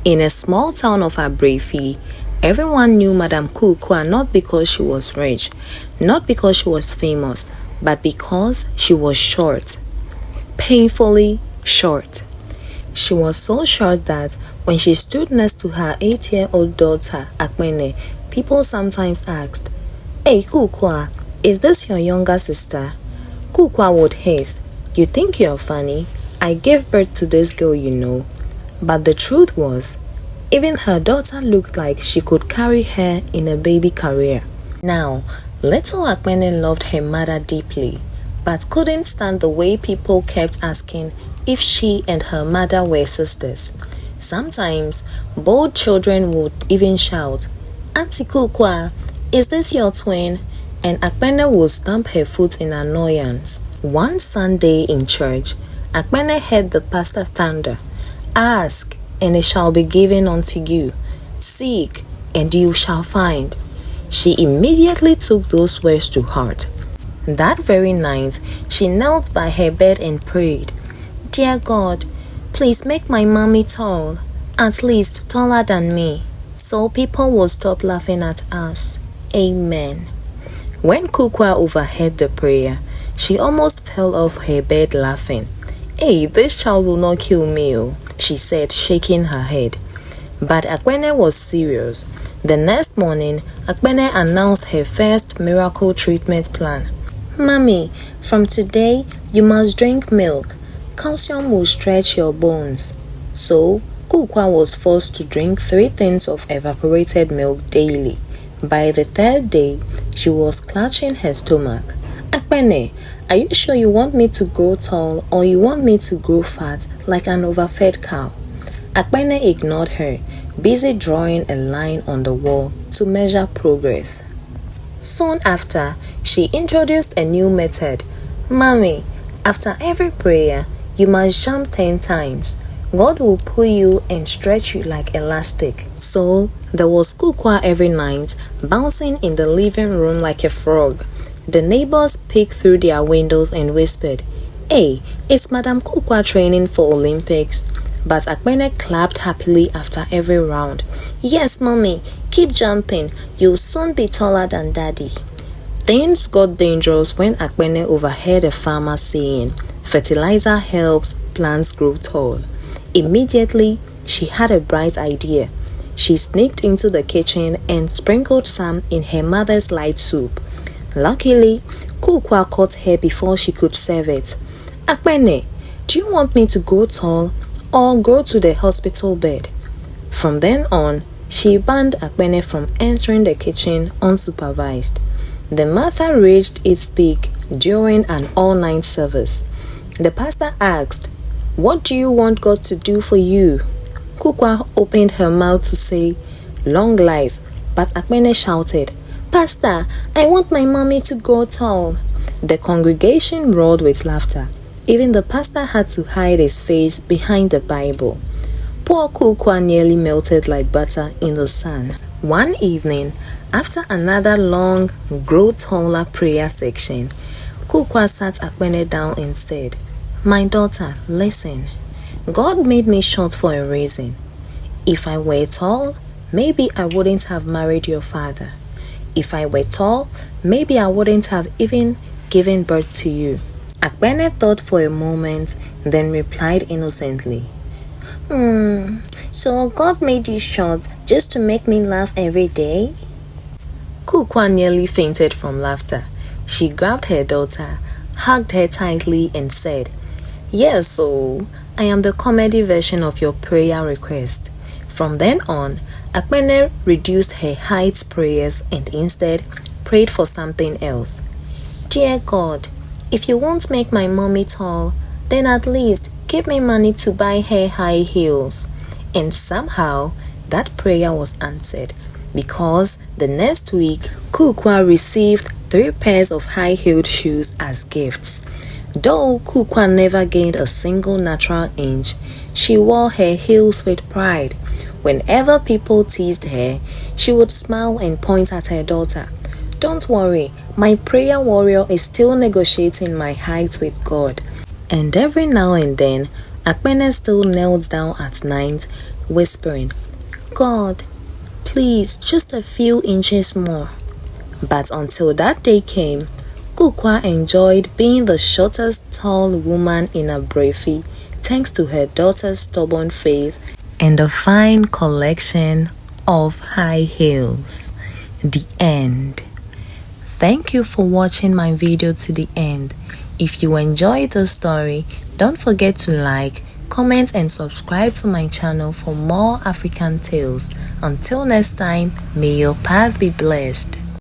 In a small town of Abrefi, everyone knew Madame Kukwa not because she was rich, not because she was famous, but because she was short. Painfully short. She was so short that when she stood next to her 8-year-old daughter, Akpene, people sometimes asked, "Hey Kukwa, is this your younger sister?" Kukwa would haste, "You think you're funny? I gave birth to this girl, you know." But the truth was, even her daughter looked like she could carry her in a baby carrier. Now, little Akpene loved her mother deeply, but couldn't stand the way people kept asking if she and her mother were sisters. Sometimes, bold children would even shout, "Auntie Kukwa, is this your twin?" And Akpene would stamp her foot in annoyance. One Sunday in church, Akpene heard the pastor thunder, "Ask, and it shall be given unto you. Seek, and you shall find." She immediately took those words to heart. That very night, she knelt by her bed and prayed, "Dear God, please make my mommy tall, at least taller than me, so people will stop laughing at us. Amen." When Kukwa overheard the prayer, she almost fell off her bed laughing. "Hey, this child will not kill me," she said, shaking her head. But Akpene was serious. The next morning, Akpene announced her first miracle treatment plan. "Mommy, from today, you must drink milk. Calcium will stretch your bones." So, Kukwa was forced to drink 3 tins of evaporated milk daily. By the 3rd day, she was clutching her stomach. "Akpene, are you sure you want me to grow tall or you want me to grow fat like an overfed cow?" Akpene ignored her, busy drawing a line on the wall to measure progress. Soon after, she introduced a new method. "Mommy, after every prayer, you must jump 10 times. God will pull you and stretch you like elastic." So, there was Kukwa every night, bouncing in the living room like a frog. The neighbors peeked through their windows and whispered, "Hey, is Madame Kukwa training for Olympics?" But Akpene clapped happily after every round. "Yes, Mommy, keep jumping. You'll soon be taller than Daddy." Things got dangerous when Akpene overheard a farmer saying, "Fertilizer helps plants grow tall." Immediately, she had a bright idea. She sneaked into the kitchen and sprinkled some in her mother's light soup. Luckily, Kukwa caught her before she could serve it. "Akpene, do you want me to grow tall or go to the hospital bed?" From then on, she banned Akpene from entering the kitchen unsupervised. The matter reached its peak during an all-night service. The pastor asked, "What do you want God to do for you?" Kukwa opened her mouth to say, "Long life," but Akpene shouted, "Pastor, I want my mommy to grow tall." The congregation roared with laughter. Even the pastor had to hide his face behind the Bible. Poor Kukwa nearly melted like butter in the sun. One evening, after another long, grow taller prayer section, Kukwa sat Akpene down and said, "My daughter, listen. God made me short for a reason. If I were tall, maybe I wouldn't have married your father. If I were tall, maybe I wouldn't have even given birth to you." Akpene thought for a moment, then replied innocently, So God made you short just to make me laugh every day?" Kukwa nearly fainted from laughter. She grabbed her daughter, hugged her tightly and said, "Yes, so I am the comedy version of your prayer request." From then on, Akpene reduced her height prayers and instead prayed for something else. "Dear God, if you won't make my mommy tall, then at least give me money to buy her high heels." And somehow, that prayer was answered, because the next week, Kukwa received 3 pairs of high-heeled shoes as gifts. Though Kukwa never gained a single natural inch, she wore her heels with pride. Whenever people teased her, she would smile and point at her daughter. "Don't worry, my prayer warrior is still negotiating my height with God." And every now and then, Akpene still knelt down at night, whispering, "God, please, just a few inches more." But until that day came, Kukwa enjoyed being the shortest tall woman in Abrefi thanks to her daughter's stubborn faith and a fine collection of high heels. The end. Thank you for watching my video to the end. If you enjoyed the story, don't forget to like, comment and subscribe to my channel for more African tales. Until next time, may your path be blessed.